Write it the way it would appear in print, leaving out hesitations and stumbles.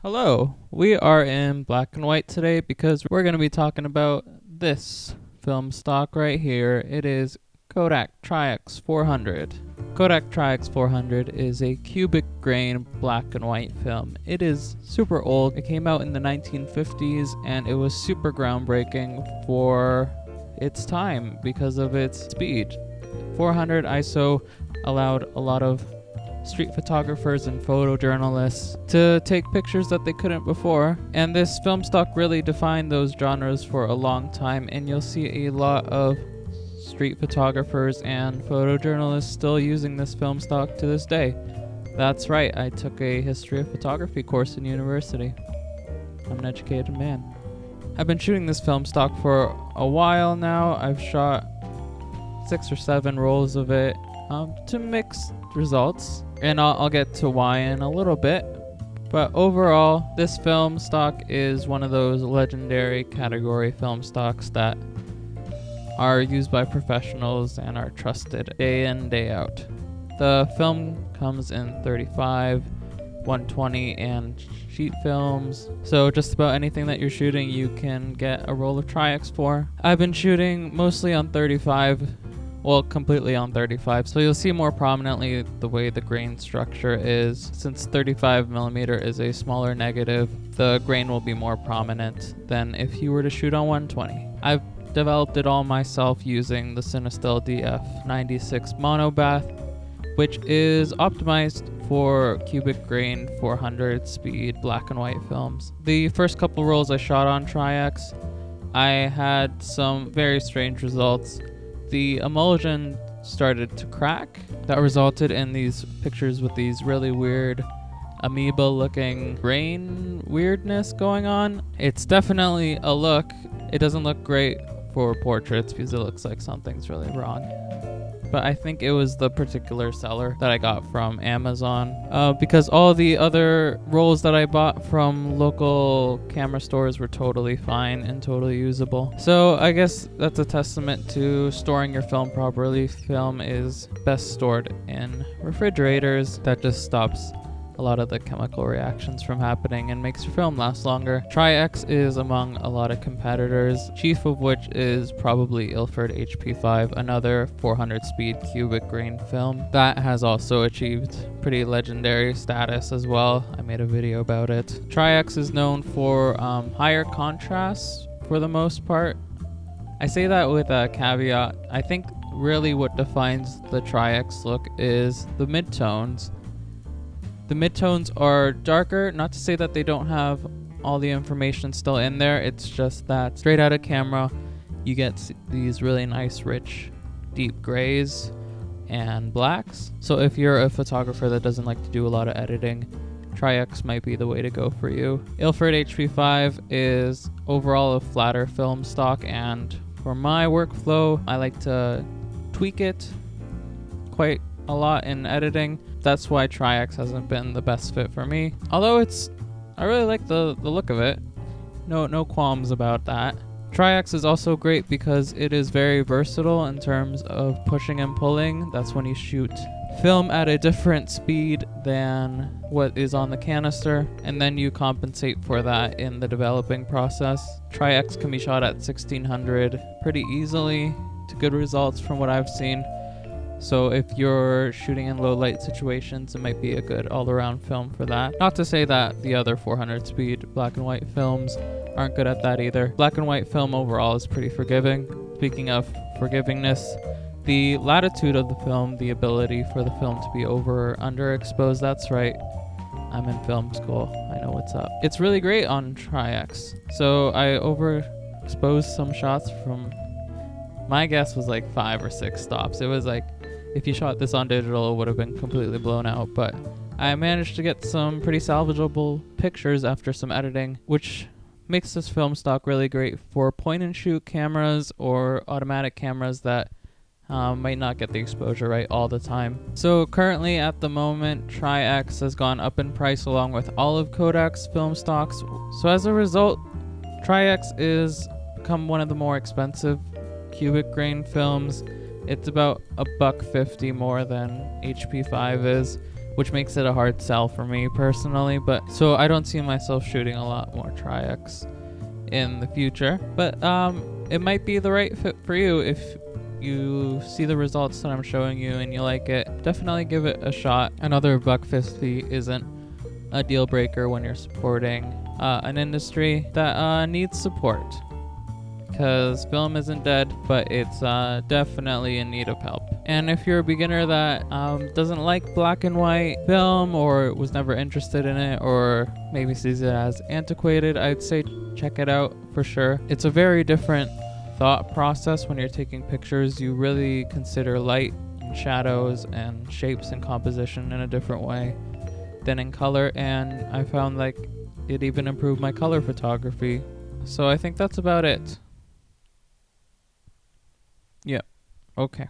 Hello, we are in black and white today because we're going to be talking about this film stock right here. It is Kodak Tri-X 400. Kodak Tri-X 400 is a cubic grain black and white film. It is super old. It came out in the 1950s and it was super groundbreaking for its time because of its speed. 400 ISO allowed a lot of street photographers and photojournalists to take pictures that they couldn't before, and this film stock really defined those genres for a long time, and you'll see a lot of street photographers and photojournalists still using this film stock to this day. That's right, I took a history of photography course in university. I'm an educated man. I've been shooting this film stock for a while now. I've shot 6 or 7 rolls of it to mixed results, and I'll get to why in a little bit. But overall, this film stock is one of those legendary category film stocks that are used by professionals and are trusted day in, day out. The film comes in 35, 120, and sheet films, so just about anything that you're shooting you can get a roll of Tri-X for. I've been shooting mostly on 35, well, completely on 35, so you'll see more prominently the way the grain structure is. Since 35mm is a smaller negative, the grain will be more prominent than if you were to shoot on 120. I've developed it all myself using the Cinestill DF96 monobath, which is optimized for cubic grain 400 speed black and white films. The first couple rolls I shot on Tri-X, I had some very strange results. The emulsion started to crack. That resulted in these pictures with these really weird amoeba looking grain weirdness going on. It's definitely a look. It doesn't look great for portraits because it looks like something's really wrong. But I think it was the particular seller that I got from Amazon, because all the other rolls that I bought from local camera stores were totally fine and totally usable. So I guess that's a testament to storing your film properly. Film is best stored in refrigerators. That just stops a lot of the chemical reactions from happening and makes your film last longer. Tri-X is among a lot of competitors, chief of which is probably Ilford HP5, another 400 speed cubic grain film that has also achieved pretty legendary status as well. I made a video about it. Tri-X is known for higher contrast for the most part. I say that with a caveat. I think really what defines the Tri-X look is the midtones. The midtones are darker, not to say that they don't have all the information still in there, it's just that straight out of camera you get these really nice rich deep grays and blacks. So if you're a photographer that doesn't like to do a lot of editing, Tri-X might be the way to go for you. Ilford HP5 is overall a flatter film stock, and for my workflow I like to tweak it quite a lot in editing. That's why Tri-X hasn't been the best fit for me. Although I really like the look of it. No qualms about that. Tri-X is also great because it is very versatile in terms of pushing and pulling. That's when you shoot film at a different speed than what is on the canister, and then you compensate for that in the developing process. Tri-X can be shot at 1600 pretty easily to good results from what I've seen. So if you're shooting in low light situations, it might be a good all-around film for that. Not to say that the other 400 speed black and white films aren't good at that either. Black and white film overall is pretty forgiving. Speaking of forgivingness, the latitude of the film, the ability for the film to be over or underexposed, that's right, I'm in film school, I know what's up. It's really great on Tri-X. So I overexposed some shots from, my guess was like 5 or 6 stops. It was like, if you shot this on digital, it would have been completely blown out, but I managed to get some pretty salvageable pictures after some editing, which makes this film stock really great for point-and-shoot cameras or automatic cameras that might not get the exposure right all the time. So currently at the moment, Tri-X has gone up in price along with all of Kodak's film stocks. So as a result, Tri-X is become one of the more expensive cubic grain films. It's about $1.50 more than HP5 is, which makes it a hard sell for me personally. But so I don't see myself shooting a lot more Tri-X in the future, but it might be the right fit for you. If you see the results that I'm showing you and you like it, definitely give it a shot. Another $150 isn't a deal breaker when you're supporting an industry that needs support, because film isn't dead, but it's definitely in need of help. And if you're a beginner that doesn't like black and white film, or was never interested in it, or maybe sees it as antiquated, I'd say check it out for sure. It's a very different thought process when you're taking pictures. You really consider light and shadows and shapes and composition in a different way than in color, and I found like it even improved my color photography. So I think that's about it. Yeah. Okay.